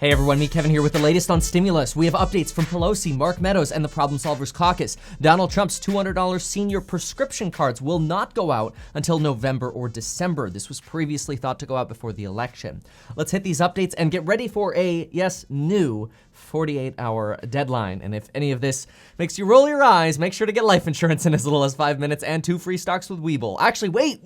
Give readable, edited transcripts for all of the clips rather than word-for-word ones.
Hey everyone, me Kevin here with the latest on stimulus. We have updates from Pelosi, Mark Meadows, and the Problem Solvers Caucus. Donald Trump's $200 senior prescription cards will not go out until November or December. This was previously thought to go out before the election. Let's hit these updates and get ready for a, new 48-hour deadline. And if any of this makes you roll your eyes, make sure to get life insurance in as little as 5 minutes and 2 free stocks with Webull. Actually, wait,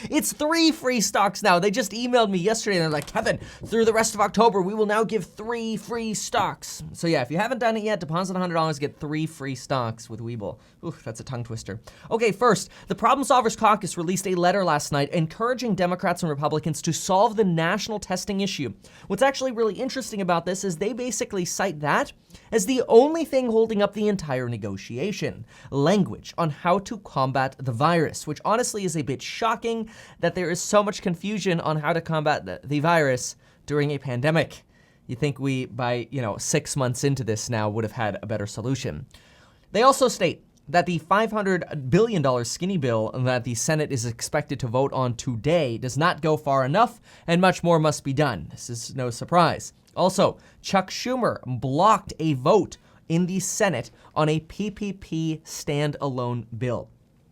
it's 3 free stocks now. They just emailed me yesterday and they're like, Kevin, through the rest of October, we will now give 3 free stocks. So yeah, if you haven't done it yet, deposit $100, get 3 free stocks with Webull. Ooh, that's a tongue twister. Okay, first, the Problem Solvers Caucus released a letter last night encouraging Democrats and Republicans to solve the national testing issue. What's actually really interesting about this is they basically cite that as the only thing holding up the entire negotiation. Language on how to combat the virus, which honestly is a bit shocking that there is so much confusion on how to combat the virus during a pandemic. You think we, by 6 months into this now, would have had a better solution. They also state that the $500 billion skinny bill that the Senate is expected to vote on today does not go far enough, and much more must be done. This is no surprise. Also, Chuck Schumer blocked a vote in the Senate on a PPP standalone bill.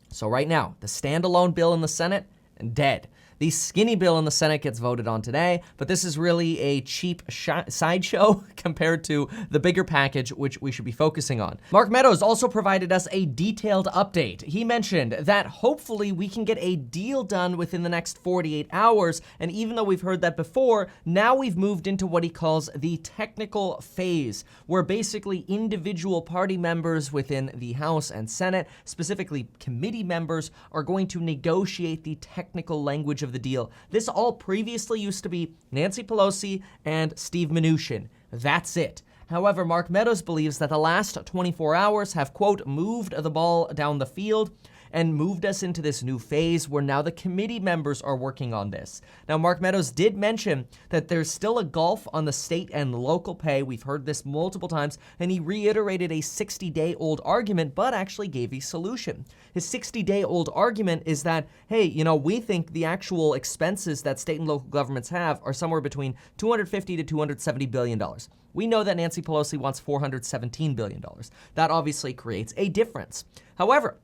So right now, the standalone bill in the Senate, dead. The skinny bill in the Senate gets voted on today, but this is really a cheap sideshow compared to the bigger package, which we should be focusing on. Mark Meadows also provided us a detailed update. He mentioned that hopefully we can get a deal done within the next 48 hours, and even though we've heard that before, now we've moved into what he calls the technical phase, where basically individual party members within the House and Senate, specifically committee members, are going to negotiate the technical language of the deal. This all previously used to be Nancy Pelosi and Steve Mnuchin. That's it. However, Mark Meadows believes that the last 24 hours have, quote, moved the ball down the field and moved us into this new phase where now the committee members are working on this. Now, Mark Meadows did mention that there's still a gulf on the state and local pay. We've heard this multiple times, and he reiterated a 60-day-old argument, but actually gave a solution. His 60-day-old argument is that, hey, we think the actual expenses that state and local governments have are somewhere between $250 to $270 billion. We know that Nancy Pelosi wants $417 billion. That obviously creates a difference. However,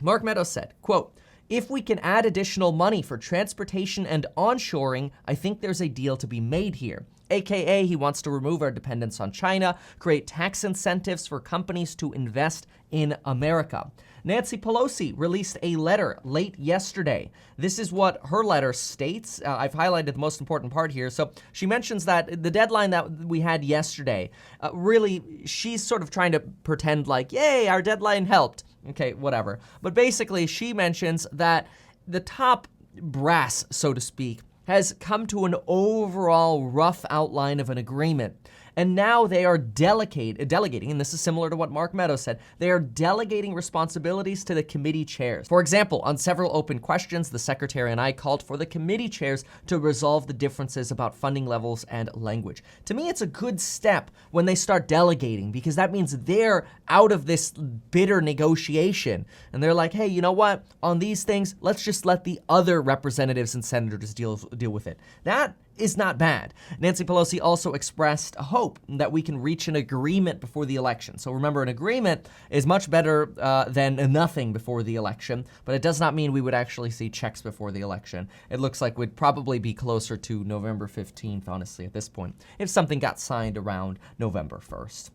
Mark Meadows said, quote, if we can add additional money for transportation and onshoring, I think there's a deal to be made here. AKA, he wants to remove our dependence on China, create tax incentives for companies to invest in America. Nancy Pelosi released a letter late yesterday. This is what her letter states. I've highlighted the most important part here. So she mentions that the deadline that we had yesterday, really, she's sort of trying to pretend like, yay, our deadline helped. Okay, whatever. But basically, she mentions that the top brass, so to speak, has come to an overall rough outline of an agreement. And now they are delegating, and this is similar to what Mark Meadows said, they are delegating responsibilities to the committee chairs. For example, on several open questions, the secretary and I called for the committee chairs to resolve the differences about funding levels and language. To me, it's a good step when they start delegating, because that means they're out of this bitter negotiation. And they're like, hey, you know what? On these things, let's just let the other representatives and senators deal with it. That is not bad. Nancy Pelosi also expressed a hope that we can reach an agreement before the election. So remember, an agreement is much better than nothing before the election, but it does not mean we would actually see checks before the election. It looks like we'd probably be closer to November 15th, honestly, at this point, if something got signed around November 1st.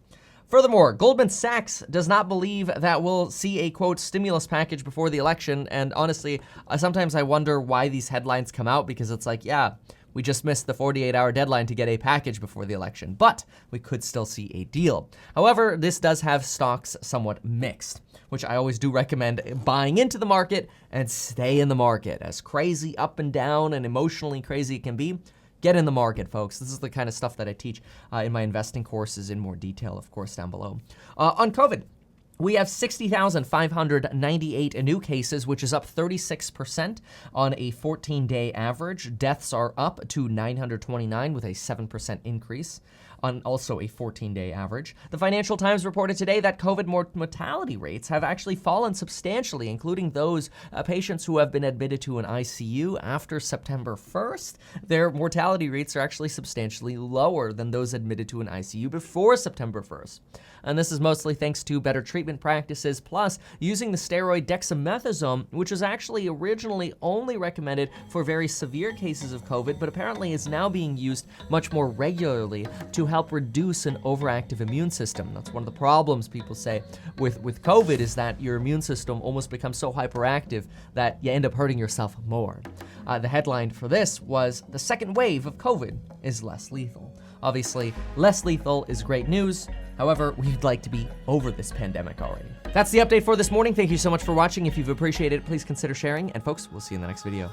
Furthermore, Goldman Sachs does not believe that we'll see a, quote, stimulus package before the election. And honestly, sometimes I wonder why these headlines come out, because it's like, yeah, we just missed the 48-hour deadline to get a package before the election, but we could still see a deal. However, this does have stocks somewhat mixed, which I always do recommend buying into the market and stay in the market. As crazy up and down and emotionally crazy it can be, get in the market, folks. This is the kind of stuff that I teach in my investing courses in more detail, of course, down below. On COVID, we have 60,598 new cases, which is up 36% on a 14-day average. Deaths are up to 929 with a 7% increase. on also a 14-day average. The Financial Times reported today that COVID mortality rates have actually fallen substantially, including those patients who have been admitted to an ICU after September 1st. Their mortality rates are actually substantially lower than those admitted to an ICU before September 1st. And this is mostly thanks to better treatment practices, plus using the steroid dexamethasone, which was actually originally only recommended for very severe cases of COVID, but apparently is now being used much more regularly to help reduce an overactive immune system. That's one of the problems people say with COVID, is that your immune system almost becomes so hyperactive that you end up hurting yourself more. The headline for this was, "The second wave of COVID is less lethal." Obviously, less lethal is great news. However, we'd like to be over this pandemic already. That's the update for this morning. Thank you so much for watching. If you've appreciated it, please consider sharing. And folks, we'll see you in the next video.